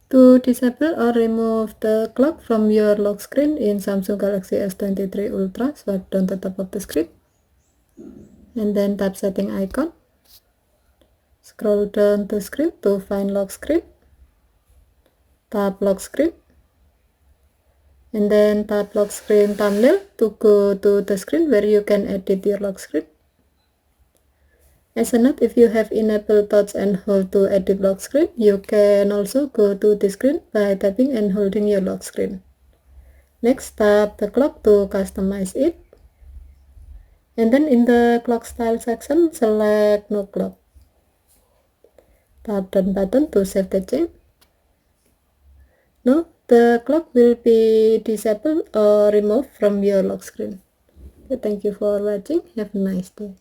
To disable or remove the clock from your lock screen in Samsung Galaxy S23 Ultra, swipe down the top of the screen and then tap setting icon. Scroll down the screen to find lock screen. Tap lock screen and then tap lock screen thumbnail to go to the screen where you can edit your lock screen. As a note, if you have enabled touch and hold to edit lock screen, you can also go to the screen by tapping and holding your lock screen. Next, tap the clock to customize it. And then in the clock style section, select no clock. Tap done button to save the change. Now, the clock will be disabled or removed from your lock screen. Okay, thank you for watching. Have a nice day.